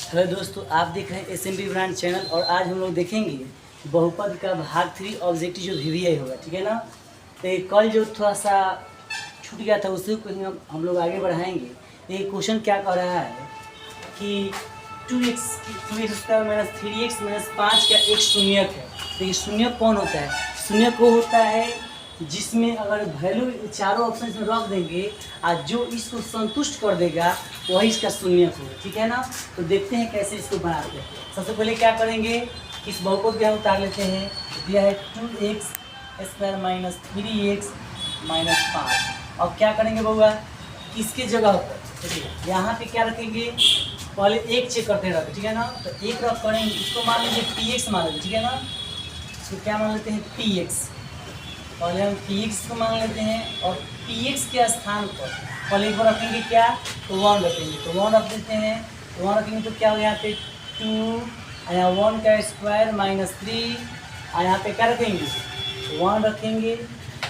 Hello दोस्तों, आप देख रहे हैं एसएमबी ब्रांड चैनल। और आज हम लोग देखेंगे बहुपद का भाग 3 ऑब्जेक्टिव जो वीवीआई होगा, ठीक है ना। तो ये कल जो थोड़ा सा छूट गया था उसी को हम लोग आगे बढ़ाएंगे। ये क्वेश्चन क्या कह रहा है कि 2x² माइनस 3x माइनस 5 का एक शून्यक है। तो ये शून्यक कौन होता है? शून्यक वो होता है जिसमें अगर वैल्यू चारों ऑप्शन में रख देंगे और जो इसको संतुष्ट कर देगा वही इसका शून्यक होगा, ठीक है ना। तो देखते हैं कैसे इसको बनाते हैं। सबसे पहले क्या करेंगे, इस बहुपद को हम उतार लेते हैं। दिया है 2x² माइनस 3x माइनस 5। अब क्या करेंगे बउआ, किसके जगह पर देखिए यहाँ पे क्या रखेंगे, पहले एक चेक करते रखें, ठीक है ना। तो एक रख करेंगे, इसको मान लीजिए px मान लीजिए, ठीक है ना। इसको क्या मान लेते हैं, px। पहले हम px को मान लेते हैं और px के स्थान पर पहले एक बार रखेंगे क्या, तो 1 रखेंगे। तो 1 रख देते हैं। तो 1 रखेंगे तो क्या होगा, यहाँ पे 2 यहाँ 1 का स्क्वायर माइनस 3 यहाँ पे क्या रखेंगे, 1 रखेंगे।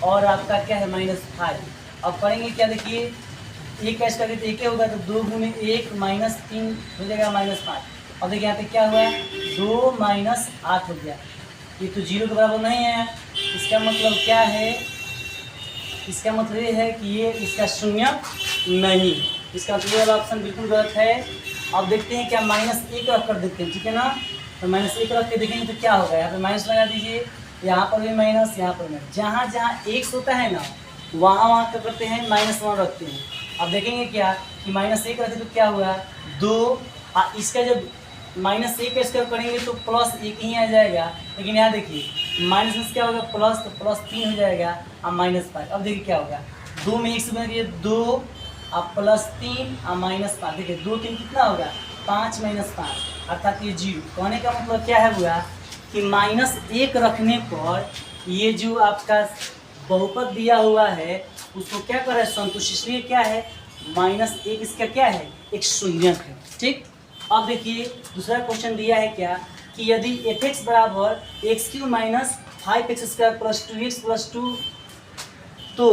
और आपका क्या है, -5। अब करेंगे क्या, देखिए एक का स्क्वायर तो एक ही होगा, तो 2 गुने 1 माइनस 3 हो जाएगा -5। अब देखिए यहाँ पे क्या हुआ, 2 माइनस 8 हो गया। ये तो 0 के बराबर नहीं है। इसका मतलब क्या है, इसका मतलब ये है कि ये इसका शून्यक नहीं। इसका मतलब ये वाला ऑप्शन बिल्कुल गलत है। अब देखते हैं क्या, -1 रख कर देखते हैं, ठीक है ना। तो -1 रख के देखेंगे तो क्या होगा, यहाँ पे माइनस लगा दीजिए, यहाँ पर भी माइनस, यहाँ पर माइनस। जहाँ जहाँ x होता है ना वहाँ क्या करते हैं, -1 रखते हैं। अब देखेंगे क्या कि -1 रखते तो क्या हुआ, 2। इसका जब -1 का स्क्वायर करेंगे तो +1 ही आ जाएगा। लेकिन यहाँ देखिए माइनस में क्या होगा, प्लस, तो +3 हो जाएगा और -5। अब देखिए क्या होगा, 2 में 1 से गुणा कीजिए 2 और +3 और -5। देखिए 2 3 कितना होगा, 5 - 5 अर्थात ये 0। कहने का मतलब क्या है हुआ कि -1 रखने पर ये जो आपका बहुपद दिया हुआ है उसको क्या कर रहा है, संतुष्ट। इसलिए क्या है, -1 इसका क्या है, एक शून्यक है, ठीक। अब देखिए दूसरा क्वेश्चन दिया है क्या कि यदि f(x) बराबर x³ minus 5x² plus 2x plus 2, तो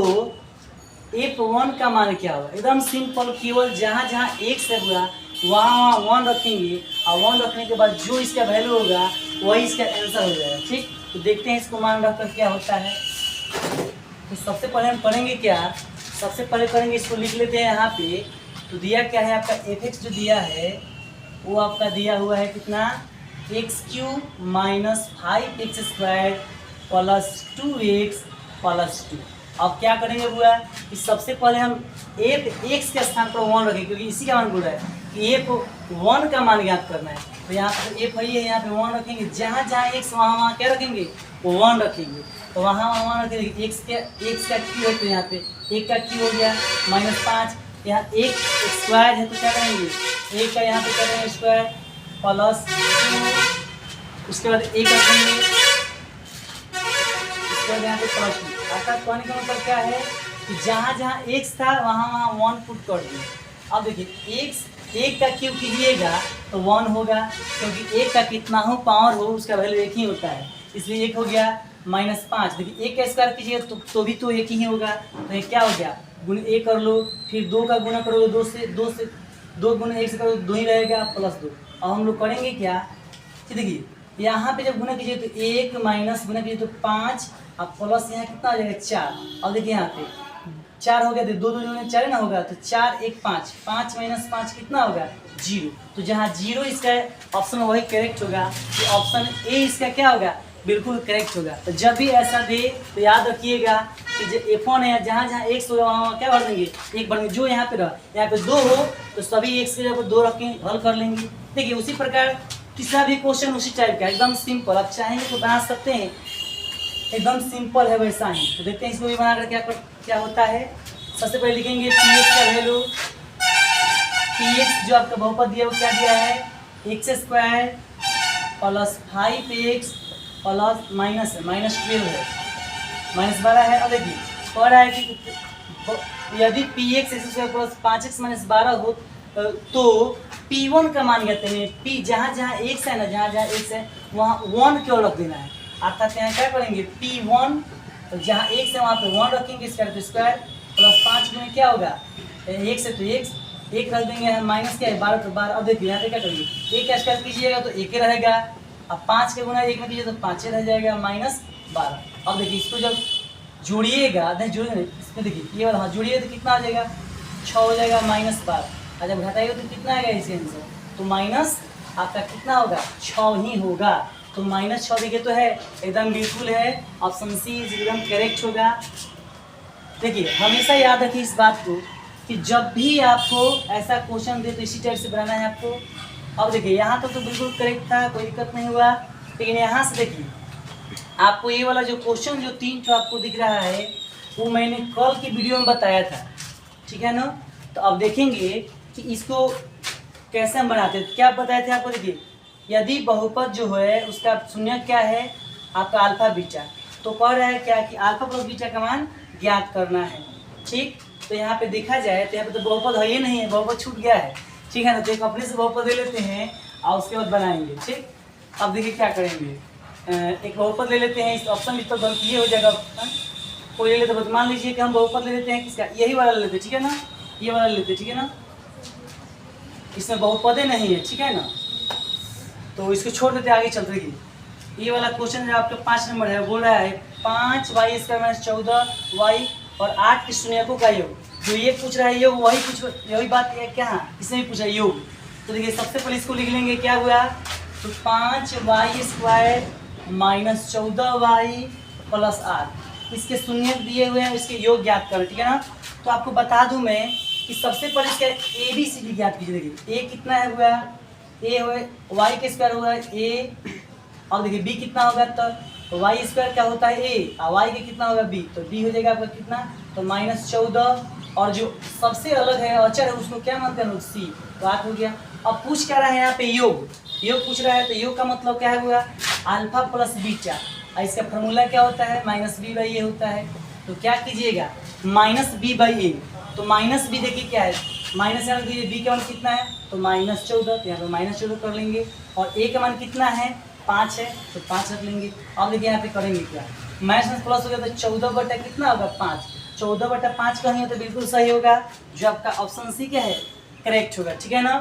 f1 का मान क्या होगा। एकदम सिंपल, केवल जहाँ जहाँ x है हुआ वहाँ 1 रखेंगे और 1 रखने के बाद जो इसका वैल्यू होगा वही इसका आंसर हो जाएगा, ठीक। तो देखते हैं इसको मान रखकर क्या होता है। तो सबसे पहले हम पढ़ेंगे क्या, सबसे पहले करेंगे, इसको लिख लेते हैं यहाँ पे। तो दिया क्या है आपका, f(x) जो दिया है वो आपका दिया हुआ है कितना, x³ minus 5x² plus 2x plus 2। अब क्या करेंगे बुआ कि सबसे पहले हम x के स्थान पर 1 रखेंगे, क्योंकि इसी का मान बोल रहा है कि f1 का मान ज्ञात करना है। तो यहाँ पर f है, यहाँ पे 1 रखेंगे। जहाँ जहाँ x वहाँ क्या रखेंगे, 1 रखेंगे। तो वहाँ 1 रखेंगे। x का क्यू है, तो यहाँ पे 1 का क्यू हो गया -5। यहाँ 1 स्क्वायर है तो क्या करेंगे, 1 का यहाँ पे करेंगे स्क्वायर प्लस 2, उसके बाद 1 रखेंगे, उसके बाद यहाँ पे प्लस 2। अर्थात कहने का मतलब क्या है कि जहाँ जहाँ x था वहाँ 1 पुट कर दिए। अब देखिए एक का क्यूब कीजिएगा तो 1 होगा, क्योंकि 1 का कितना हो पावर हो उसका वैल्यू 1 ही होता है, इसलिए 1 हो गया -5। देखिए 1 का स्क्वायर कीजिएगा तो भी तो 1 ही होगा। तो ये क्या हो गया, गुण 1 कर लो, फिर 2 का गुना करोगे 2 गुना 1 से करो 2 ही रहेगा प्लस 2। अब हम लोग करेंगे क्या कि देखिए यहाँ पे जब गुना कीजिए तो 1 माइनस गुना कीजिए तो 5 और प्लस यहाँ कितना आ जाएगा 4। अब देखिए यहाँ पे 4 हो गया, 2 2 जो 4 ना होगा, तो 4 1 5, 5 - 5 कितना होगा, 0। तो जहाँ 0 इसका ऑप्शन वही करेक्ट होगा। तो ऑप्शन ए इसका क्या होगा, बिल्कुल करेक्ट होगा। तो जब भी ऐसा दे तो याद रखिएगा कि जो f1 है जहाँ जहाँ x होगा वहाँ क्या भर देंगे, 1 भर देंगे। जो यहाँ पे रहा, यहाँ पे 2 हो तो सभी x के जगह 2 रख के हल कर लेंगे। देखिए उसी प्रकार तीसरा भी क्वेश्चन उसी टाइप का, एकदम सिंपल। आप चाहेंगे तो बना सकते हैं, एकदम सिंपल है वैसा ही। तो देखते हैं इसको भी बनाकर क्या होता है। सबसे पहले लिखेंगे px का वैल्यू, px जो आपका बहुपद दिया वो क्या दिया है, x² प्लस 5x प्लस -12 है, -12 है। अब देखिए कह रहा है कि यदि px x² प्लस 5x - 12 हो तो p1 का मान कहते हैं। p जहाँ जहाँ x है ना, जहाँ जहाँ x है वहाँ 1 क्यों रख देना है। अर्थात यहाँ क्या करेंगे, p1 तो जहाँ x है वहाँ पे 1 रखेंगे, स्क्वायर तो स्क्वायर प्लस 5 में क्या होगा, x है तो x एक रख देंगे हम, माइनस क्या है 12, तो 12। अब देखिए यहाँ पे क्या करिए, एक का स्क्वायर कीजिएगा तो एक ही रहेगा, अब 5 के गुना एक में कीजिए तो 5 रह जाएगा, -12। अब देखिए इसको जब जोड़िएगा, नहीं जोड़िए नहीं, इसमें देखिए ये वाला हाँ जोड़िए तो कितना आ जाएगा 6 हो जाएगा, -12। और जब घटाइएगा तो कितना आएगा इसके आंसर, तो माइनस आपका कितना होगा 6 ही होगा। तो -6 देखिए तो है, एकदम बिल्कुल है, ऑप्शन सी एकदम करेक्ट होगा। देखिए हमेशा याद रखिए इस बात को कि जब भी आपको ऐसा क्वेश्चन दे तो इसी टाइप से बनाना है आपको। अब देखिए यहाँ तक तो बिल्कुल करेक्ट था, कोई दिक्कत नहीं हुआ, लेकिन यहाँ से देखिए आपको ये वाला जो क्वेश्चन जो 3 जो आपको दिख रहा है वो मैंने कल की वीडियो में बताया था, ठीक है ना। तो अब देखेंगे कि इसको कैसे हम बनाते हैं। क्या बताए थे आपको, देखिए यदि बहुपद जो है उसका शून्य क्या है आपका अल्फा बीटा, तो कह रहा है क्या कि अल्फा प्लस बीटा का मान ज्ञात करना है, ठीक। तो यहाँ पे देखा जाए तो यहाँ पे तो बहुपद है ही नहीं है, बहुपद छूट गया है, ठीक है ना। तो एक अपने से बहुपद ले लेते हैं और उसके बाद बनाएंगे, ठीक। अब देखिए क्या करेंगे, एक बहुपद ले लेते हैं, इस ऑप्शन इस पर गलत ये हो जाएगा ऑप्शन, कोई ले लेते हैं, मान लीजिए कि हम बहुपद ले लेते हैं किसका, यही वाला ले लेते हैं, ठीक है ना, ये वाला ले लेते हैं, ठीक है ना, इसमें बहुपदे नहीं है, ठीक है ना। तो इसको छोड़ देते आगे चलते। देखिए ये वाला क्वेश्चन जो आपके 5 नंबर है बोल रहा है 5y² - 14y और 8 के शून्यकों का योग। जो ये पूछ रहा है योग वही यही बात है क्या, इसने भी पूछा योग। तो देखिए सबसे पहले इसको लिख लेंगे, क्या हुआ, तो 5y² - 14y + 8 इसके शून्य दिए हुए हैं, इसके योग ज्ञात करें, ठीक है ना। तो आपको बता दूं मैं कि सबसे पहले इसका ABCD ज्ञात कीजिए। देखिए a कितना है हुआ, a हुआ y² हुआ a, और देखिए b कितना होगा, तो y² क्या होता है a और y के कितना होगा b, तो b हो जाएगा आपका कितना, तो -14। और जो सबसे अलग है अचर है उसको क्या मानते हैं लोग, c, तो 8 हो गया। अब पूछ क्या रहा है यहाँ पे योग पूछ रहा है, तो योग का मतलब क्या है हुआ अल्फा प्लस बीटा, और इसका फॉर्मूला क्या होता है -b/a होता है। तो क्या कीजिएगा -b/a, तो -b देखिए क्या है, माइनस यहाँ देखिए b का मान कितना है, तो -14, तो यहाँ पे -14 कर लेंगे, और a का मान कितना है 5 है, तो 5 रख लेंगे। अब देखिए यहाँ पे करेंगे क्या, माइनस प्लस हो गया तो 14 बटा कितना होगा 5, 14/5 कहेंगे तो बिल्कुल सही होगा, जो आपका ऑप्शन सी क्या है करेक्ट होगा, ठीक है ना।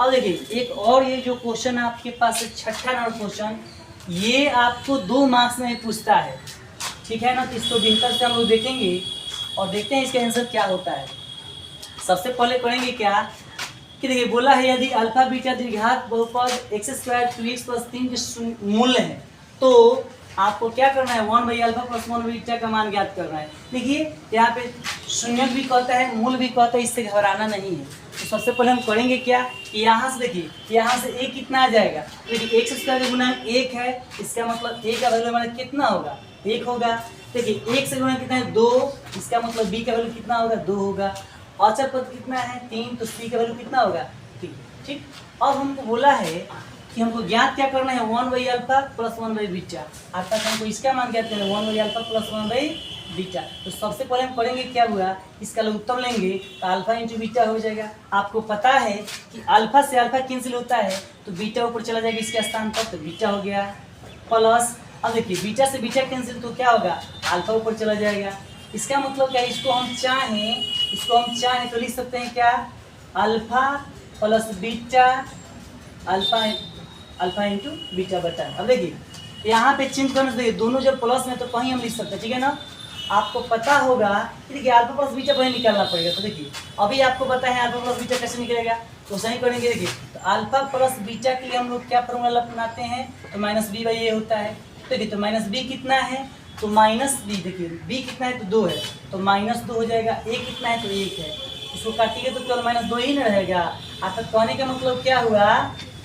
अब देखिए एक और ये जो क्वेश्चन आपके पास है 6ठा नंबर क्वेश्चन, ये आपको 2 मार्क्स में पूछता है, ठीक है ना। तो इसको बेहतर से हम लोग देखेंगे और देखते हैं इसका आंसर क्या होता है। सबसे पहले करेंगे क्या कि देखिए बोला है यदि अल्फा बीटा द्विघात बहुपद x² 2x + 3 के मूल्य है, तो आपको क्या करना है 1/α + 1/बीटा का मान ज्ञात करना है। देखिए यहाँ पे शून्य भी कहता है, मूल भी कहता है, इससे घबराना नहीं है। तो सबसे पहले हम करेंगे क्या कि यहाँ से देखिए, यहाँ से a कितना आ जाएगा, देखिए x² गुना 1 है, इसका मतलब a का वैल्यू हमारा कितना होगा 1 होगा। देखिए 1 से गुना कितना है 2, इसका मतलब b का वैल्यू कितना होगा 2 होगा। अचर पद कितना है 3, तो c का वैल्यू कितना होगा 3, ठीक। अब हमको बोला है कि हमको ज्ञात क्या करना है 1/α + 1/बीटा, अर्थात हमको इसका मान ज्ञात करना है 1/α + 1/बीटा। तो सबसे पहले हम करेंगे क्या हुआ, इसका उत्तर लेंगे तो अल्फा × बीटा हो जाएगा। आपको पता है कि अल्फा से अल्फा कैंसिल होता है तो बीटा ऊपर चला जाएगा इसके स्थान पर, तो बीटा हो गया प्लस, अब देखिए बीटा से बीटा कैंसिल तो क्या होगा अल्फा ऊपर चला जाएगा। इसका मतलब क्या है, इसको हम चाहें तो लिख सकते हैं क्या अल्फा + बीटा, अल्फा × बीटा बटा। अब देखिए यहाँ पे चिन्ह करने से देखिए दोनों जब प्लस में तो कहीं हम लिख सकते हैं, ठीक है ना। आपको पता होगा कि देखिए अल्फा + बीटा पहले निकालना पड़ेगा, तो देखिए अभी आपको पता है अल्फा + बीटा कैसे निकलेगा, तो सही करेंगे। देखिए तो अल्फा + बीटा के लिए हम लोग क्या फॉर्मूला अपनाते हैं, तो -b/a होता है। देखिए तो -b कितना है, तो -b, देखिए b कितना है तो 2 है, तो -2 हो जाएगा। a कितना है तो 1 है, इसको काटिएगा तो केवल -2 ही न रहेगा। अर्थात कहने का मतलब क्या हुआ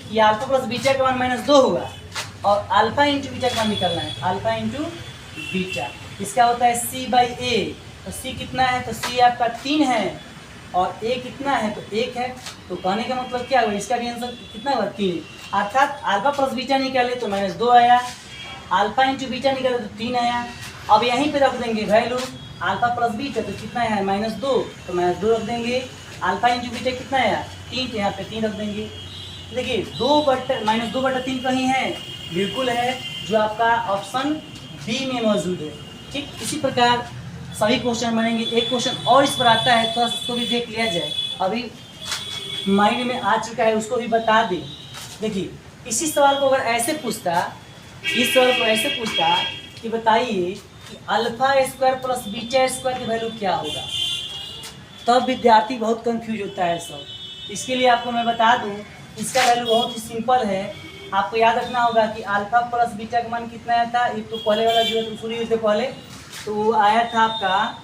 कि अल्फा + बीटा का मान -2 हुआ, और अल्फा × बीटा का मान निकालना है, अल्फा × बीटा। इसका होता है c/a, तो c कितना है, तो c आपका 3 है, और a कितना है तो 1 है। तो कहने का मतलब क्या हुआ, इसका भी आंसर कितना हुआ 3, अर्थात अल्फा + बीटा निकाले तो -2 आया, अल्फा × बीटा निकाले तो 3 आया। अब यहीं पे रख देंगे वैल्यू अल्फा + बीटा, तो कितना है -2, तो -2 रख देंगे। अल्फा × बीटा कितना आया 3, तो यहाँ पे 3 रख देंगे। देखिए -2/3 कहीं है, बिल्कुल है, जो आपका ऑप्शन बी में मौजूद है, ठीक। इसी प्रकार सभी क्वेश्चन बनेंगे। एक क्वेश्चन और इस पर आता है, थोड़ा सा इसको भी देख लिया जाए। अभी माइंड में आ चुका है उसको भी बता दें। देखिए इसी सवाल को अगर ऐसे पूछता, इस सवाल को ऐसे पूछता कि बताइए कि alpha square plus beta square की वैल्यू क्या होगा, तब विद्यार्थी बहुत कंफ्यूज होता है सब। इसके लिए आपको मैं बता दूं, इसका वैल्यू बहुत ही सिंपल है। आपको याद रखना होगा कि अल्फा प्लस बीटा का मान कितना आया था, एक तो पहले वाला जो है तो शुरू से पहले तो वो आया था आपका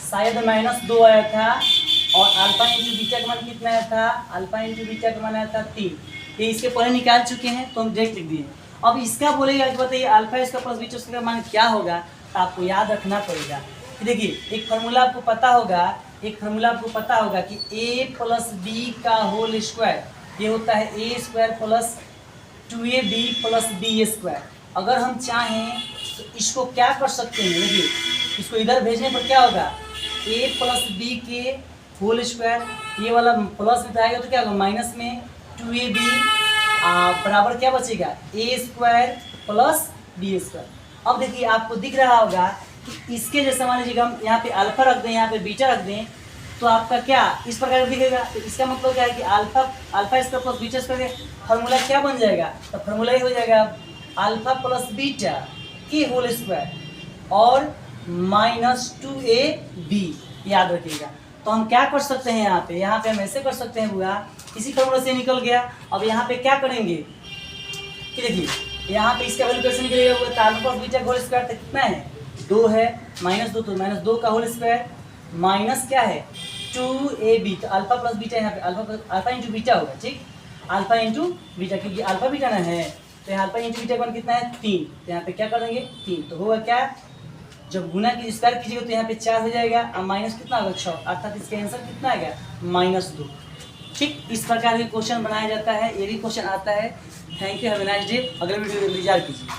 शायद -2 आया था, और अल्फा इंटू बीटा का मान कितना आया था, अल्फा इंटू बीटा का मान आया था 3। ये इसके पहले निकाल चुके हैं तो हम डायरेक्ट लिख दिए। अब इसका बोलेगा कि बताइए अल्फा इसका प्लस बीटा उसका मान क्या होगा, तो आपको याद रखना पड़ेगा। देखिए एक फार्मूला आपको पता होगा, एक फार्मूला आपको पता होगा कि a प्लस बी का होल स्क्वायर ये होता है a square plus 2ab plus B square. अगर हम चाहें तो इसको क्या कर सकते हैं, देखिए इसको इधर भेजने पर क्या होगा, a प्लस बी के होल स्क्वायर, ये वाला प्लस में आएगा तो क्या होगा माइनस में 2ab बराबर क्या बचेगा a square plus B square. अब देखिए आपको दिख रहा होगा कि इसके जैसे मान लीजिएगा हम यहाँ पे अल्फा रख दें, यहाँ पे बीटा रख दें, तो आपका क्या इस प्रकार दिखेगा। तो इसका मतलब क्या है कि alpha square plus beta square formula क्या बन जाएगा, तो फार्मूला ये हो जाएगा अल्फा प्लस बीटा की होल स्क्वायर और -2ab, याद रखिएगा। तो हम क्या कर सकते हैं यहाँ पे हम ऐसे कर सकते हैं बुआ, इसी फार्मूला से निकल गया। अब यहाँ पे क्या करेंगे कि देखिए यहाँ पे इसका वैल्यू कैसे निकलेगा, वो अल्फा प्लस बीटा का होल स्क्वायर तो कितना है 2 है, -2 तो -2 का होल स्क्वायर माइनस क्या है 2ab, तो अल्फा प्लस बीटा यहाँ पे अल्फा इंटू बीटा होगा, ठीक, अल्फा इंटू बीटा, क्योंकि अल्फा बीटा ना है तो यहाँ अल्फा इंटू बीटा का मान कितना है 3, तो यहाँ पे क्या कर देंगे 3, तो होगा क्या, जब गुना की स्क्वायर कीजिएगा तो यहाँ पे 4 हो जाएगा और माइनस कितना होगा 6, अर्थात इसका आंसर कितना आएगा -2। ठीक इस प्रकार के क्वेश्चन बनाया जाता है, ये भी क्वेश्चन आता है। Thank you, have a nice day. अगले वीडियो में इंतजार कीजिए।